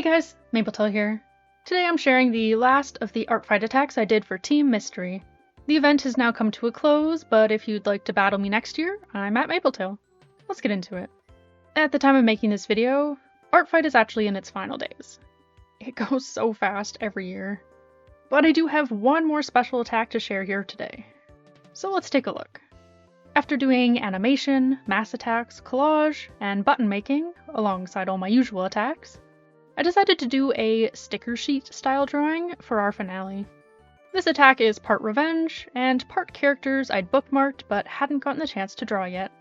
Hey guys, Mapletail here. Today I'm sharing the last of the art fight attacks I did for Team Mystery. The event has now come to a close, but if you'd like to battle me next year, I'm at Mapletail. Let's get into it. At the time of making this video, art fight is actually in its final days. It goes so fast every year. But I do have one more special attack to share here today. So let's take a look. After doing animation, mass attacks, collage, and button making, alongside all my usual attacks, I decided to do a sticker sheet style drawing for our finale. This attack is part revenge, and part characters I'd bookmarked but hadn't gotten the chance to draw yet.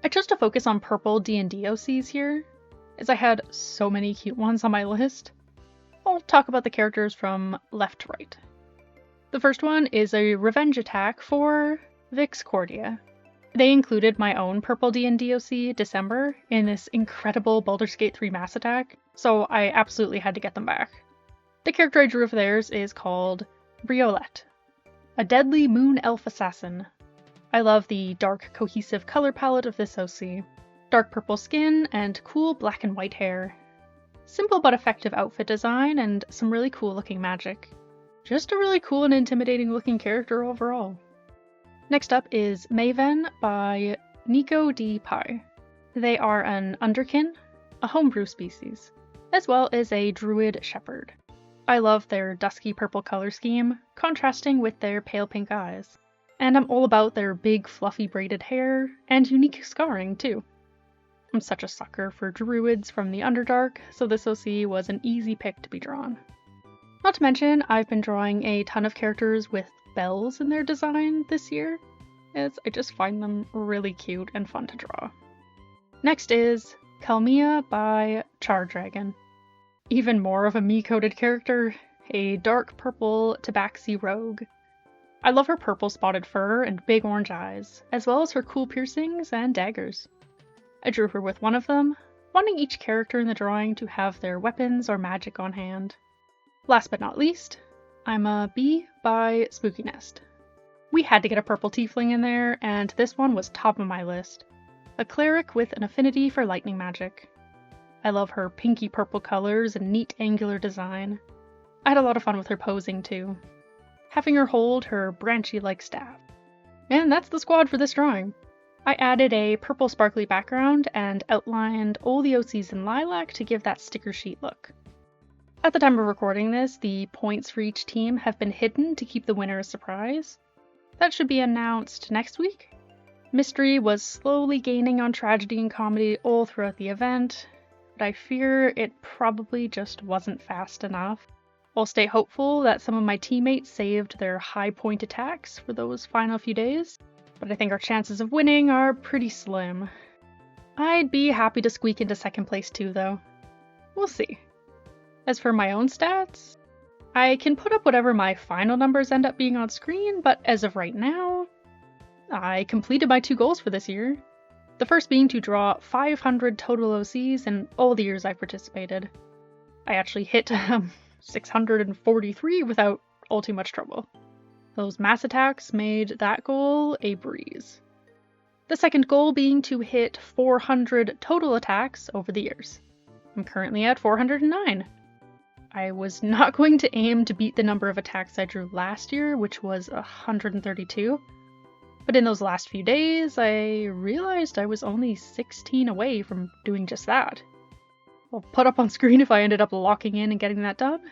I chose to focus on purple D&D OCs here, as I had so many cute ones on my list. I'll talk about the characters from left to right. The first one is a revenge attack for Vixcordia. They included my own purple D&D OC, December, in this incredible Baldur's Gate 3 mass attack, so I absolutely had to get them back. The character I drew for theirs is called Briolette, a deadly moon elf assassin. I love the dark, cohesive color palette of this OC. Dark purple skin and cool black and white hair. Simple but effective outfit design and some really cool looking magic. Just a really cool and intimidating looking character overall. Next up is Maven by Nico D. Pie. They are an underkin, a homebrew species, as well as a druid shepherd. I love their dusky purple color scheme, contrasting with their pale pink eyes. And I'm all about their big fluffy braided hair, and unique scarring too. I'm such a sucker for druids from the Underdark, so this OC was an easy pick to be drawn. Not to mention, I've been drawing a ton of characters with bells in their design this year, as I just find them really cute and fun to draw. Next is Kalmia by Chardragon. Even more of a me-coded character, a dark purple tabaxi rogue. I love her purple spotted fur and big orange eyes, as well as her cool piercings and daggers. I drew her with one of them, wanting each character in the drawing to have their weapons or magic on hand. Last but not least, I'm a Bee by Spooky Nest. We had to get a purple tiefling in there, and this one was top of my list. A cleric with an affinity for lightning magic. I love her pinky purple colors and neat angular design. I had a lot of fun with her posing too, having her hold her branchy-like staff. And that's the squad for this drawing. I added a purple sparkly background and outlined all the OCs in lilac to give that sticker sheet look. At the time of recording this, the points for each team have been hidden to keep the winner a surprise. That should be announced next week. Mystery was slowly gaining on tragedy and comedy all throughout the event, but I fear it probably just wasn't fast enough. I'll stay hopeful that some of my teammates saved their high point attacks for those final few days, but I think our chances of winning are pretty slim. I'd be happy to squeak into second place too, though. We'll see. As for my own stats, I can put up whatever my final numbers end up being on screen, but as of right now, I completed my 2 goals for this year. The first being to draw 500 total OCs in all the years I participated. I actually hit 643 without all too much trouble. Those mass attacks made that goal a breeze. The second goal being to hit 400 total attacks over the years. I'm currently at 409. I was not going to aim to beat the number of attacks I drew last year, which was 132. But in those last few days, I realized I was only 16 away from doing just that. I'll put up on screen if I ended up locking in and getting that done.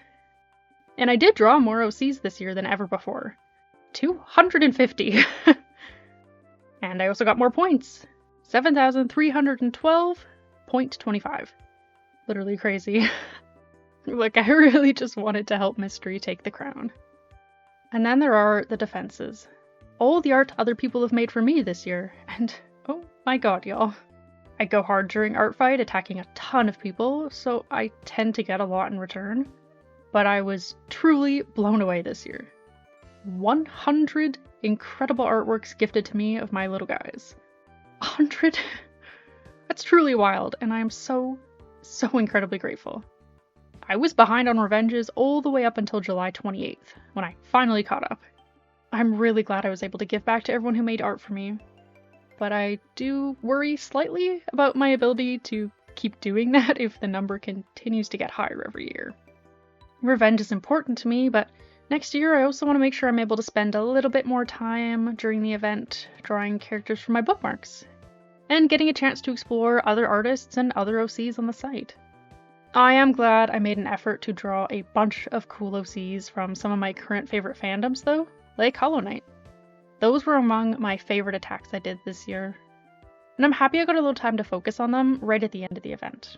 And I did draw more OCs this year than ever before. 250! And I also got more points. 7,312.25. Literally crazy. Like, I really just wanted to help Mystery take the crown. And then there are the defenses. All the art other people have made for me this year, and oh my god, y'all. I go hard during art fight, attacking a ton of people, so I tend to get a lot in return. But I was truly blown away this year. 100 incredible artworks gifted to me of my little guys. 100? That's truly wild, and I am so incredibly grateful. I was behind on revenges all the way up until July 28th, when I finally caught up. I'm really glad I was able to give back to everyone who made art for me, but I do worry slightly about my ability to keep doing that if the number continues to get higher every year. Revenge is important to me, but next year I also want to make sure I'm able to spend a little bit more time during the event drawing characters from my bookmarks, and getting a chance to explore other artists and other OCs on the site. I am glad I made an effort to draw a bunch of cool OCs from some of my current favorite fandoms though, like Hollow Knight. Those were among my favorite attacks I did this year, and I'm happy I got a little time to focus on them right at the end of the event.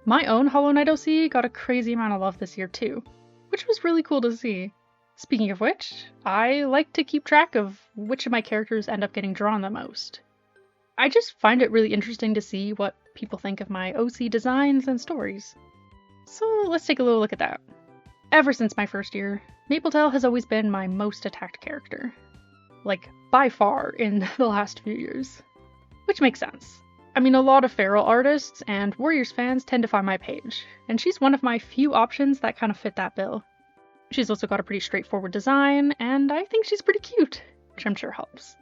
My own Hollow Knight OC got a crazy amount of love this year too, which was really cool to see. Speaking of which, I like to keep track of which of my characters end up getting drawn the most. I just find it really interesting to see what people think of my OC designs and stories. So let's take a little look at that. Ever since my first year, Mapletail has always been my most attacked character. Like, by far in the last few years. Which makes sense. I mean, a lot of feral artists and Warriors fans tend to find my page, and she's one of my few options that kind of fit that bill. She's also got a pretty straightforward design, and I think she's pretty cute, which I'm sure helps.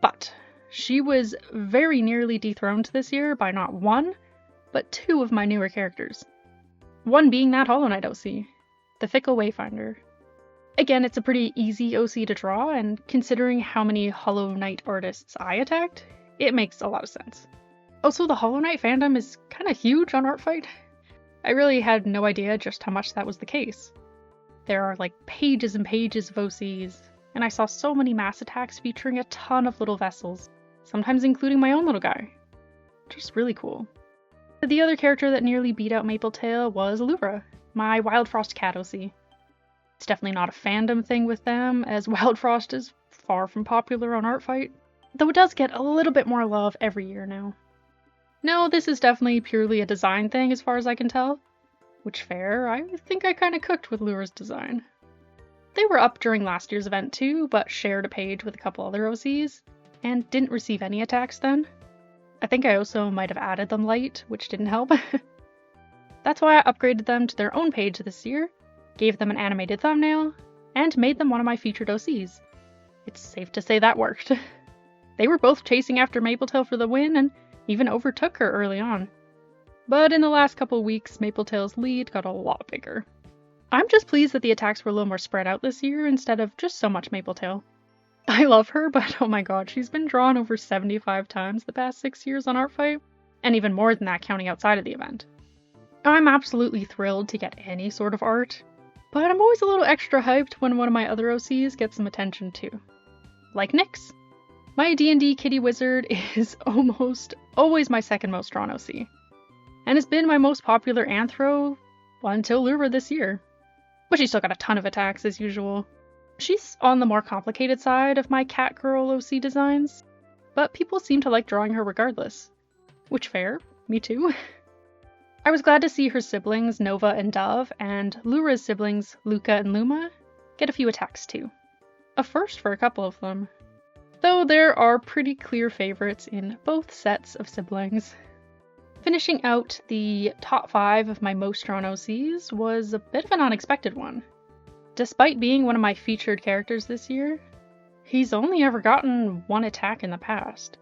But she was very nearly dethroned this year by not one, but two of my newer characters. One being that Hollow Knight OC, the Fickle Wayfinder. Again, it's a pretty easy OC to draw, and considering how many Hollow Knight artists I attacked, it makes a lot of sense. Also, the Hollow Knight fandom is kind of huge on Artfight. I really had no idea just how much that was the case. There are like pages and pages of OCs, and I saw so many mass attacks featuring a ton of little vessels, sometimes including my own little guy. Just really cool. The other character that nearly beat out Mapletail was Allura, my Wild Frost cat OC. It's definitely not a fandom thing with them, as Wild Frost is far from popular on Artfight, though it does get a little bit more love every year now. No, this is definitely purely a design thing as far as I can tell. Which fair, I think I kinda cooked with Allura's design. They were up during last year's event too, but shared a page with a couple other OCs, and didn't receive any attacks then. I think I also might have added them late, which didn't help. That's why I upgraded them to their own page this year, gave them an animated thumbnail, and made them one of my featured OCs. It's safe to say that worked. They were both chasing after Mapletail for the win, and even overtook her early on. But in the last couple weeks, Mapletail's lead got a lot bigger. I'm just pleased that the attacks were a little more spread out this year instead of just so much Mapletail. I love her, but oh my god, she's been drawn over 75 times the past 6 years on Artfight, and even more than that counting outside of the event. I'm absolutely thrilled to get any sort of art, but I'm always a little extra hyped when one of my other OCs gets some attention too. Like Nyx. My D&D kitty wizard is almost always my second most drawn OC, and has been my most popular anthro until Allura this year. But she's still got a ton of attacks as usual. She's on the more complicated side of my cat girl OC designs, but people seem to like drawing her regardless. Which fair, me too. I was glad to see her siblings Nova and Dove, and Allura's siblings Luca and Luma, get a few attacks too. A first for a couple of them. Though there are pretty clear favorites in both sets of siblings. Finishing out the top 5 of my most drawn OCs was a bit of an unexpected one. Despite being one of my featured characters this year, he's only ever gotten one attack in the past,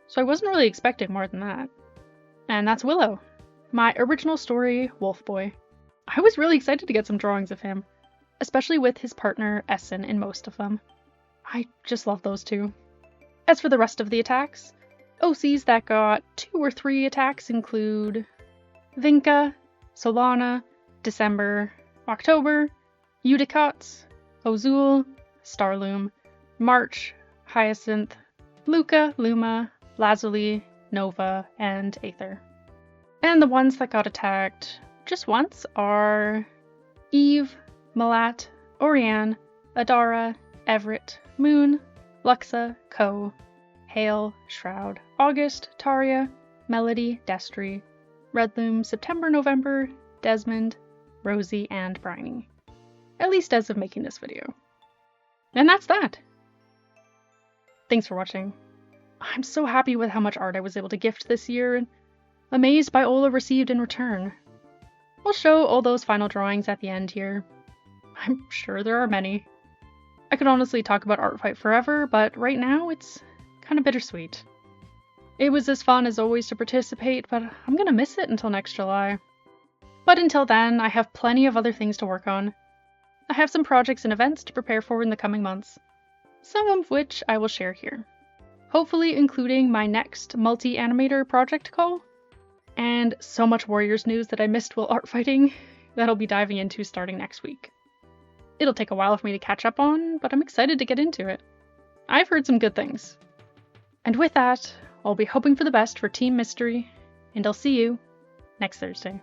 so I wasn't really expecting more than that. And that's Willow, my original story Wolf Boy. I was really excited to get some drawings of him, especially with his partner Essen in most of them. I just love those two. As for the rest of the attacks, OCs that got 2 or 3 attacks include Vinka, Solana, December, October, Udicats, Ozul, Starloom, March, Hyacinth, Luca, Luma, Lazuli, Nova, and Aether. And the ones that got attacked just once are Eve, Malat, Orianne, Adara, Everett, Moon, Luxa, Ko, Hale, Shroud, August, Taria, Melody, Destry, Redloom, September, November, Desmond, Rosie, and Bryony. At least as of making this video. And that's that! Thanks for watching. I'm so happy with how much art I was able to gift this year, and amazed by all I received in return. I'll show all those final drawings at the end here. I'm sure there are many. I could honestly talk about Artfight forever, but right now it's kind of bittersweet. It was as fun as always to participate, but I'm gonna miss it until next July. But until then, I have plenty of other things to work on. I have some projects and events to prepare for in the coming months, some of which I will share here. Hopefully including my next multi-animator project call, and so much Warriors news that I missed while art fighting that I'll be diving into starting next week. It'll take a while for me to catch up on, but I'm excited to get into it. I've heard some good things. And with that, I'll be hoping for the best for Team Mystery, and I'll see you next Thursday.